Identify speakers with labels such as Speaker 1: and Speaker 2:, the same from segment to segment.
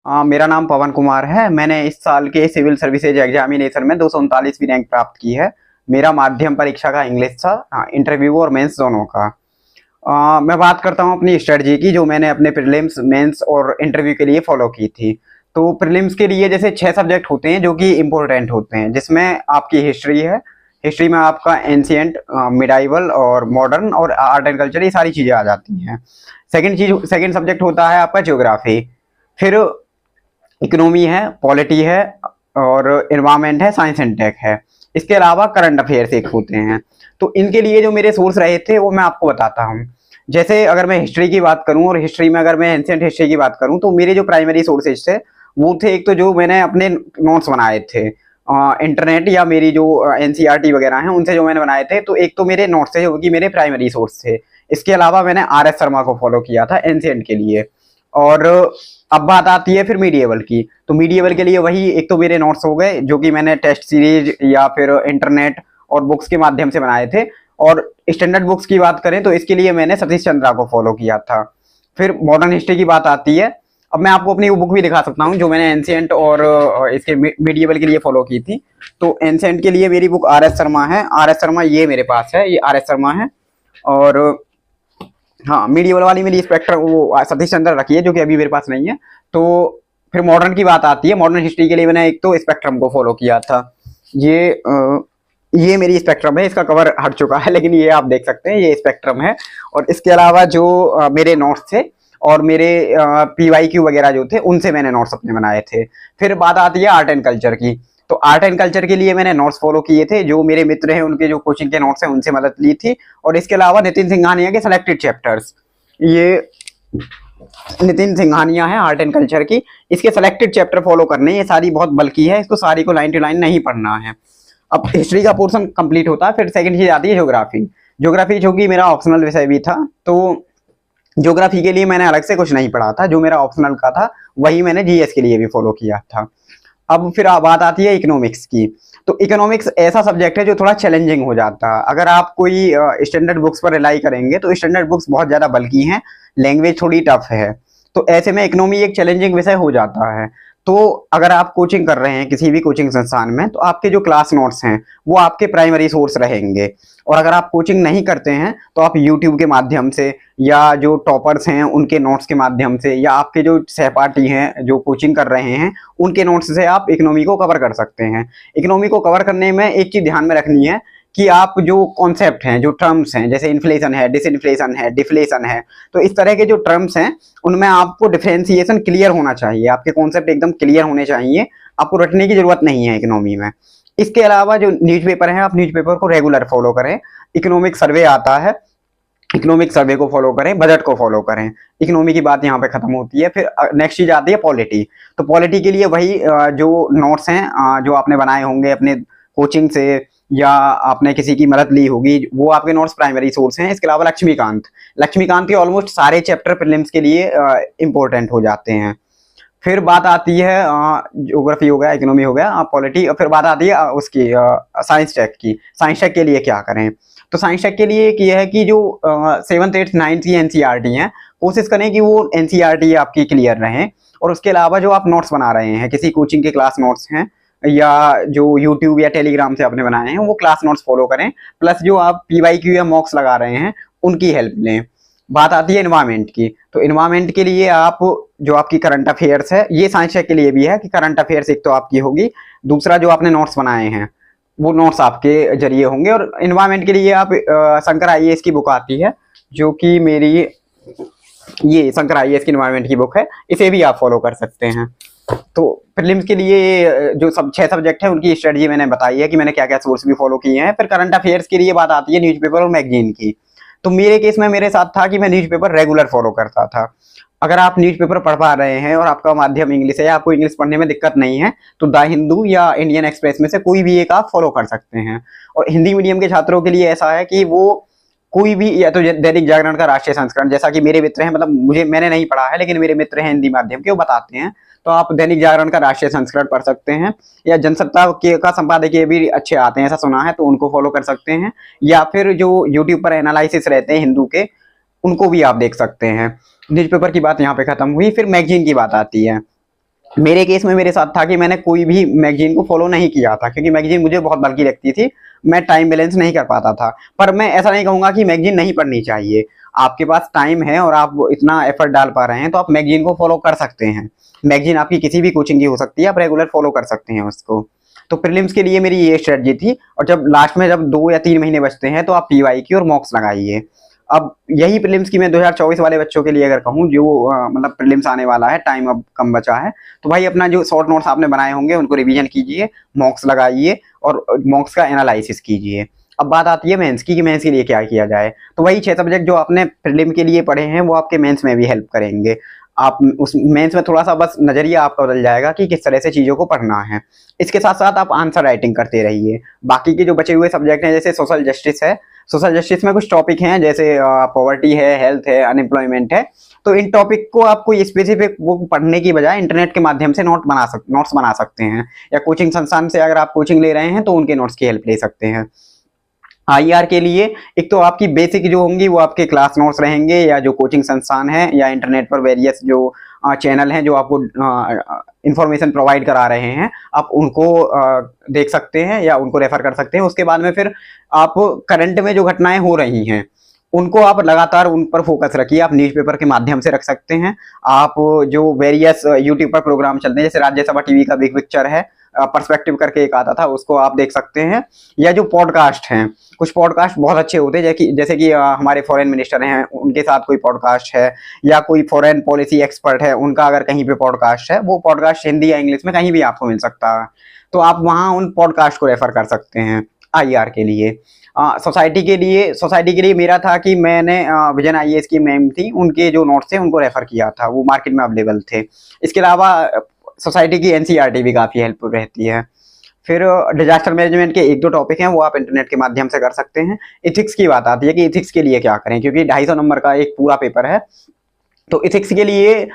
Speaker 1: मेरा नाम पवन कुमार है। मैंने इस साल के सिविल सर्विसेज एग्जामिनेशन में 239वीं रैंक प्राप्त की है। मेरा माध्यम परीक्षा का इंग्लिश था, इंटरव्यू और मेंस दोनों का। मैं बात करता हूँ अपनी स्ट्रेटजी की, जो मैंने अपने प्रीलिम्स, मेंस और इंटरव्यू के लिए फॉलो की थी। तो प्रीलिम्स के लिए जैसे 6 सब्जेक्ट होते हैं जो कि इम्पोर्टेंट होते हैं, जिसमें आपकी हिस्ट्री है। हिस्ट्री में आपका एंशियंट, मिडाइवल और मॉडर्न और आर्ट एंड कल्चर, ये सारी चीज़ें आ जाती हैं। सेकंड सब्जेक्ट होता है आपका ज्योग्राफी। फिर इकोनॉमी है, पॉलिटी है और इन्वायरमेंट है, साइंस एंड टेक है। इसके अलावा करंट अफेयर्स एक होते हैं। तो इनके लिए जो मेरे सोर्स रहे थे वो मैं आपको बताता हूँ। जैसे अगर मैं हिस्ट्री की बात करूँ, और हिस्ट्री में अगर मैं एंशियंट हिस्ट्री की बात करूँ, तो मेरे जो प्राइमरी सोर्सेज थे वो थे, एक तो जो मैंने अपने नोट्स बनाए थे इंटरनेट या मेरी जो एनसीईआरटी वगैरह हैं उनसे जो मैंने बनाए थे, तो एक तो मेरे नोट्स थे जो कि मेरे प्राइमरी सोर्स थे। इसके अलावा मैंने आर एस शर्मा को फॉलो किया था एंशियंट के लिए। और अब बात आती है फिर मीडिएवल की। तो मीडिएवल के लिए वही एक तो मेरे नोट्स हो गए जो कि मैंने टेस्ट सीरीज या फिर इंटरनेट और बुक्स के माध्यम से बनाए थे। और स्टैंडर्ड बुक्स की बात करें तो इसके लिए मैंने सतीश चंद्रा को फॉलो किया था। फिर मॉडर्न हिस्ट्री की बात आती है। अब मैं आपको अपनी वो बुक भी दिखा सकता हूँ जो मैंने एंशियंट और इसके मीडिएवल के लिए फॉलो की थी। तो एंशियंट के लिए मेरी बुक आर एस शर्मा है। आर एस शर्मा ये मेरे पास है, ये आर एस शर्मा है। और हाँ, मीडिएवल वाली मेरी स्पेक्ट्रम वो सतीश चंद्र रखी है जो कि अभी मेरे पास नहीं है। तो फिर मॉडर्न की बात आती है। मॉडर्न हिस्ट्री के लिए मैंने एक तो स्पेक्ट्रम को फॉलो किया था। ये मेरी स्पेक्ट्रम है, इसका कवर हट चुका है लेकिन ये आप देख सकते हैं, ये स्पेक्ट्रम है। और इसके अलावा जो मेरे नोट्स थे और मेरे पीवाईक्यू वगैरह जो थे उनसे मैंने नोट्स अपने बनाए थे। फिर बात आती है आर्ट एंड कल्चर की। तो आर्ट एंड कल्चर के लिए मैंने नोट्स फॉलो किए थे, जो मेरे मित्र हैं उनके जो कोचिंग के नोट्स हैं उनसे मदद ली थी। और इसके अलावा नितिन सिंघानिया के सिलेक्टेड चैप्टर्स, ये नितिन सिंघानिया है आर्ट एंड कल्चर की, इसके सिलेक्टेड चैप्टर फॉलो करने। ये सारी बहुत बल्कि है, इसको सारी को लाइन टू लाइन नहीं पढ़ना है। अब हिस्ट्री का पोर्शन कंप्लीट होता है। फिर सेकंड चीज आती है ज्योग्राफी। ज्योग्राफी जो कि मेरा ऑप्शनल विषय भी था, तो ज्योग्राफी के लिए मैंने अलग से कुछ नहीं पढ़ा था। जो मेरा ऑप्शनल का था वही मैंने जीएस के लिए भी फॉलो किया था। अब फिर बात आती है इकोनॉमिक्स की। तो इकोनॉमिक्स ऐसा सब्जेक्ट है जो थोड़ा चैलेंजिंग हो जाता है। अगर आप कोई स्टैंडर्ड बुक्स पर रिलाई करेंगे तो स्टैंडर्ड बुक्स बहुत ज़्यादा बल्कि हैं, लैंग्वेज थोड़ी टफ है। तो ऐसे में इकोनॉमी एक चैलेंजिंग विषय हो जाता है। तो अगर आप कोचिंग कर रहे हैं किसी भी कोचिंग संस्थान में, तो आपके जो क्लास नोट्स हैं वो आपके प्राइमरी सोर्स रहेंगे। और अगर आप कोचिंग नहीं करते हैं तो आप यूट्यूब के माध्यम से या जो टॉपर्स हैं उनके नोट्स के माध्यम से या आपके जो सहपाठी हैं जो कोचिंग कर रहे हैं उनके नोट्स से आप इकोनॉमी को कवर कर सकते हैं। इकोनॉमी को कवर करने में एक चीज ध्यान में रखनी है कि आप जो कॉन्सेप्ट हैं, जो टर्म्स हैं, जैसे इन्फ्लेशन है, डिसइन्फ्लेशन है, डिफ्लेशन है, तो इस तरह के जो टर्म्स हैं उनमें आपको डिफरेंशिएशन क्लियर होना चाहिए। आपके कॉन्सेप्ट एकदम क्लियर होने चाहिए, आपको रटने की जरूरत नहीं है इकोनॉमी में। इसके अलावा जो न्यूज़पेपर है, आप न्यूज़पेपर को रेगुलर फॉलो करें। इकोनॉमिक सर्वे आता है, इकोनॉमिक सर्वे को फॉलो करें, बजट को फॉलो करें। इकोनॉमी की बात यहाँ पे खत्म होती है। फिर नेक्स्ट चीज आती है पॉलिटी। तो पॉलिटी के लिए वही जो नोट्स हैं जो आपने बनाए होंगे अपने कोचिंग से या आपने किसी की मदद ली होगी, वो आपके नोट्स प्राइमरी सोर्स हैं। इसके अलावा लक्ष्मीकांत के ऑलमोस्ट सारे चैप्टर प्रीलिम्स के लिए इंपॉर्टेंट हो जाते हैं। फिर बात आती है ज्योग्राफी हो गया, इकोनॉमी हो गया, पॉलिटी। और फिर बात आती है उसकी साइंस टेक की। साइंस टेक के लिए क्या करें? तो साइंस टेक के लिए ये है कि जो 7th 8th 9th की एनसीईआरटी हैं, कोशिश करें कि वो एनसीईआरटी आपकी क्लियर रहें। और उसके अलावा जो आप नोट्स बना रहे हैं, किसी कोचिंग के क्लास नोट्स हैं या जो यूट्यूब या टेलीग्राम से आपने बनाए हैं, वो क्लास नोट्स फॉलो करें। प्लस जो आप पीवाईक्यू या मॉक्स लगा रहे हैं उनकी हेल्प लें। बात आती है एनवायरमेंट की। तो एनवायरमेंट के लिए आप जो आपकी करंट अफेयर्स है, ये साइंस टेक के लिए भी है कि करंट अफेयर्स एक तो आपकी होगी, दूसरा जो आपने नोट्स बनाए हैं वो नोट्स आपके जरिए होंगे। और एनवायरमेंट के लिए आप शंकर आईएएस की बुक आती है, जो कि मेरी ये शंकर आईएएस की एनवायरमेंट की बुक है, इसे भी आप फॉलो कर सकते हैं। तो प्रीलिम्स के लिए जो 6 सब्जेक्ट है उनकी स्ट्रेटजी मैंने बताई है कि मैंने क्या क्या सोर्स भी फॉलो किए हैं। फिर करंट अफेयर्स के लिए बात आती है न्यूज़पेपर और मैगजीन की। तो मेरे केस में मेरे साथ था कि मैं न्यूज़पेपर रेगुलर फॉलो करता था। अगर आप न्यूज़पेपर पढ़ पा रहे हैं और आपका माध्यम इंग्लिश है या आपको इंग्लिश पढ़ने में दिक्कत नहीं है, तो द हिंदू या इंडियन एक्सप्रेस में से कोई भी एक आप फॉलो कर सकते हैं। और हिंदी मीडियम के छात्रों के लिए ऐसा है कि वो कोई भी, या तो दैनिक जागरण का राष्ट्रीय संस्करण, जैसा कि मेरे मित्र हैं, मतलब मैंने नहीं पढ़ा है लेकिन मेरे मित्र हैं हिंदी माध्यम के, वो बताते हैं, तो आप दैनिक जागरण का राष्ट्रीय संस्करण पढ़ सकते हैं। या जनसत्ता के का संपादकीय भी अच्छे आते हैं, ऐसा सुना है, तो उनको फॉलो कर सकते हैं। या फिर जो यूट्यूब पर एनालिसिस रहते हैं हिंदू के, उनको भी आप देख सकते हैं। न्यूज़पेपर की बात यहाँ पे खत्म हुई। फिर मैगजीन की बात आती है। मेरे केस में मेरे साथ था कि मैंने कोई भी मैगजीन को फॉलो नहीं किया था, क्योंकि मैगजीन मुझे बहुत बल्कि लगती थी, मैं टाइम बैलेंस नहीं कर पाता था। पर मैं ऐसा नहीं कहूंगा कि मैगजीन नहीं पढ़नी चाहिए। आपके पास टाइम है और आप इतना एफर्ट डाल पा रहे हैं तो आप मैगजीन को फॉलो कर सकते हैं। मैगजीन आपकी किसी भी कोचिंग की हो सकती है, आप रेगुलर फॉलो कर सकते हैं उसको। तो प्रीलिम्स के लिए मेरी ये स्ट्रेटजी थी। और जब लास्ट में जब 2 या 3 महीने बचते हैं तो आप पीवाई की और मॉक्स लगाइए। अब यही प्रीलिम्स की मैं 2024 वाले बच्चों के लिए अगर कहूँ, जो मतलब प्रीलिम्स आने वाला है, टाइम अब कम बचा है, तो भाई अपना जो शॉर्ट नोट्स आपने बनाए होंगे उनको रिवीजन कीजिए, मॉक्स लगाइए और मॉक्स का एनालिसिस कीजिए। अब बात आती है मेंस की कि मेंस के लिए क्या किया जाए। तो वही 6 सब्जेक्ट जो आपने प्रीलिम के लिए पढ़े हैं वो आपके मेंस में भी हेल्प करेंगे। आप उस मेंस में थोड़ा सा बस नजरिया आपका बदल जाएगा कि किस तरह से चीजों को पढ़ना है। इसके साथ साथ आप आंसर राइटिंग करते रहिए। बाकी के जो बचे हुए सब्जेक्ट हैं, जैसे सोशल जस्टिस है, सोशल जस्टिस में कुछ टॉपिक हैं जैसे पॉवर्टी है, हेल्थ है, अनएम्प्लॉयमेंट है। तो इन टॉपिक को आप कोई स्पेसिफिक बुक पढ़ने की बजाय इंटरनेट के माध्यम से नोट्स बना सकते हैं, या कोचिंग संस्थान से अगर आप कोचिंग ले रहे हैं तो उनके नोट्स की हेल्प ले सकते हैं। आईआर के लिए एक तो आपकी बेसिक जो होंगी वो आपके क्लास नोट्स रहेंगे, या जो कोचिंग संस्थान है या इंटरनेट पर वेरियस जो चैनल हैं जो आपको इंफॉर्मेशन प्रोवाइड करा रहे हैं, आप उनको देख सकते हैं या उनको रेफर कर सकते हैं। उसके बाद में फिर आप करंट में जो घटनाएं हो रही हैं उनको आप लगातार उन पर फोकस रखिए। आप न्यूज़पेपर के माध्यम से रख सकते हैं। आप जो वेरियस यूट्यूब पर प्रोग्राम चलते हैं, जैसे राज्यसभा टीवी का बिग पिक्चर है, पर्सपेक्टिव करके एक आता था, उसको आप देख सकते हैं। या जो पॉडकास्ट हैं, कुछ पॉडकास्ट बहुत अच्छे होते हैं, जैसे कि हमारे फॉरेन मिनिस्टर हैं उनके साथ कोई पॉडकास्ट है, या कोई फॉरेन पॉलिसी एक्सपर्ट है उनका अगर कहीं पे पॉडकास्ट है, वो पॉडकास्ट हिंदी या इंग्लिश में कहीं भी आपको मिल सकता है। तो आप वहाँ उन पॉडकास्ट को रेफर कर सकते हैं आईआर के लिए। सोसाइटी के लिए मेरा था कि मैंने विजन आईएएस की मैम थी, उनके जो नोट्स थे उनको रेफर किया था, वो मार्केट में अवेलेबल थे। इसके अलावा सोसाइटी की एनसीईआरटी भी काफ़ी हेल्पफुल रहती है। फिर डिजास्टर मैनेजमेंट के 1-2 टॉपिक हैं वो आप इंटरनेट के माध्यम से कर सकते हैं। इथिक्स की बात आती है कि इथिक्स के लिए क्या करें, क्योंकि 250 नंबर का एक पूरा पेपर है। तो इथिक्स के लिए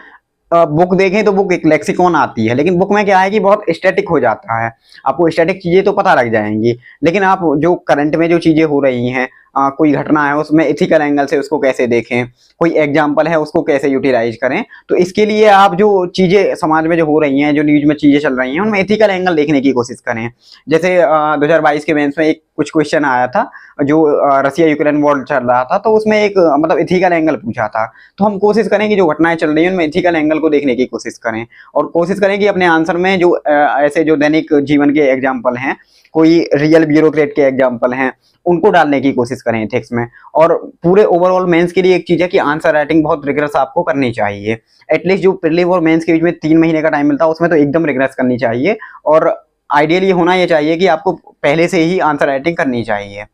Speaker 1: बुक देखें तो बुक एक लेक्सिकॉन आती है, लेकिन बुक में क्या है कि बहुत स्टैटिक हो जाता है। आपको स्टैटिक चीजें तो पता लग जाएंगी, लेकिन आप जो करंट में जो चीजें हो रही हैं, कोई घटना है उसमें एथिकल एंगल से उसको कैसे देखें, कोई एग्जाम्पल है उसको कैसे यूटिलाइज करें। तो इसके लिए आप जो चीजें समाज में जो हो रही हैं, जो न्यूज में चीजें चल रही हैं, उनमें एथिकल एंगल देखने की कोशिश करें। जैसे 2022 के मेंस में एक कुछ क्वेश्चन आया था, जो रसिया यूक्रेन वॉर चल रहा था, तो उसमें एक मतलब एथिकल एंगल पूछा था। तो हम कोशिश करें कि जो घटनाएं चल रही हैं उनमें एथिकल एंगल को देखने की कोशिश करें, और कोशिश करें कि अपने आंसर में जो ऐसे जो दैनिक जीवन के एग्जाम्पल हैं, कोई रियल ब्यूरोक्रेट के एग्जाम्पल हैं, उनको डालने की कोशिश करें एथिक्स में। और पूरे ओवरऑल मेंस के लिए एक चीज है कि आंसर राइटिंग बहुत रिग्रेस आपको करनी चाहिए। एटलीस्ट जो प्रीलिम और मेंस के बीच में 3 महीने का टाइम मिलता है उसमें तो एकदम रिग्रेस करनी चाहिए। और आइडियली होना ये चाहिए कि आपको पहले से ही आंसर राइटिंग करनी चाहिए।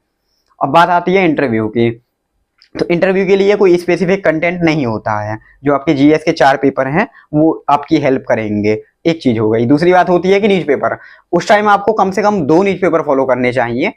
Speaker 1: अब बात आती है इंटरव्यू की। तो इंटरव्यू के लिए कोई स्पेसिफिक कंटेंट नहीं होता है। जो आपके जीएस के 4 पेपर हैं वो आपकी हेल्प करेंगे। एक चीज हो गई। दूसरी बात होती है कि न्यूज़पेपर, उस टाइम आपको कम से कम 2 न्यूज़पेपर फॉलो करने चाहिए।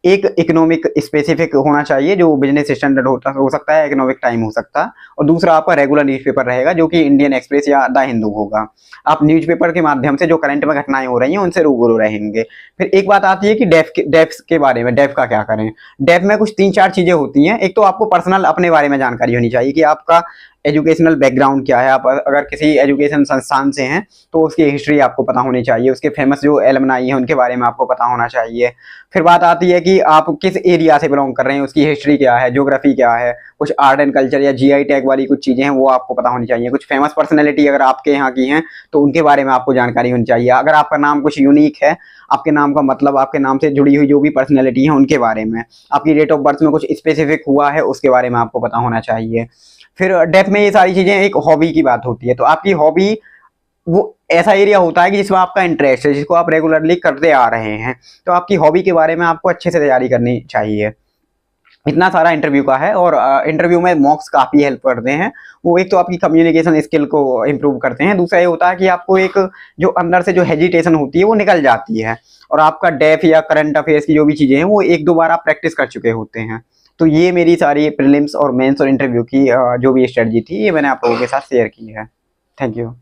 Speaker 1: एक इकोनॉमिक स्पेसिफिक होना चाहिए जो बिजनेस स्टैंडर्ड होता हो सकता है, इकोनॉमिक टाइम हो सकता है, और दूसरा आपका रेगुलर न्यूज़पेपर रहेगा जो कि इंडियन एक्सप्रेस या द हिंदू होगा। आप न्यूज़पेपर के माध्यम से जो करंट में घटनाएं हो रही हैं उनसे रूबरू रहेंगे। फिर एक बात आती है कि डेफ के बारे में, डेफ का क्या करें। डेफ में कुछ 3-4 चीजें होती हैं। एक तो आपको पर्सनल अपने बारे में जानकारी होनी चाहिए कि आपका एजुकेशनल बैकग्राउंड क्या है। आप अगर किसी एजुकेशन संस्थान से हैं तो उसकी हिस्ट्री आपको पता होनी चाहिए, उसके फेमस जो एलमनाई हैं उनके बारे में आपको पता होना चाहिए। फिर बात आती है कि आप किस एरिया से बिलोंग कर रहे हैं, उसकी हिस्ट्री क्या है, ज्योग्राफी क्या है, कुछ आर्ट एंड कल्चर या जीआई टैग वाली कुछ चीजें हैं वो आपको पता होनी चाहिए। कुछ फेमस पर्सनैलिटी अगर आपके यहाँ की हैं तो उनके बारे में आपको जानकारी होनी चाहिए। अगर आपका नाम कुछ यूनिक है, आपके नाम का मतलब आपके नाम से जुड़ी हुई जो भी पर्सनैलिटी है उनके बारे में, आपकी डेट ऑफ बर्थ में कुछ स्पेसिफिक हुआ है उसके बारे में आपको पता होना चाहिए। फिर डेफ में ये सारी चीजें, एक हॉबी की बात होती है। तो आपकी हॉबी वो ऐसा एरिया होता है कि जिसमें आपका इंटरेस्ट है, जिसको आप रेगुलरली करते आ रहे हैं। तो आपकी हॉबी के बारे में आपको अच्छे से तैयारी करनी चाहिए। इतना सारा इंटरव्यू का है। और इंटरव्यू में मॉक्स काफ़ी हेल्प करते हैं। वो एक तो आपकी कम्युनिकेशन स्किल को इम्प्रूव करते हैं, दूसरा ये होता है कि आपको एक जो अंदर से जो हेजिटेशन होती है वो निकल जाती है, और आपका डेफ या करंट अफेयर्स की जो भी चीज़ें हैं वो 1-2 बार आप प्रैक्टिस कर चुके होते हैं। तो ये मेरी सारी प्रीलिम्स और मेंस और इंटरव्यू की जो भी स्ट्रेटजी थी ये मैंने आप लोगों के साथ शेयर की है। Thank you.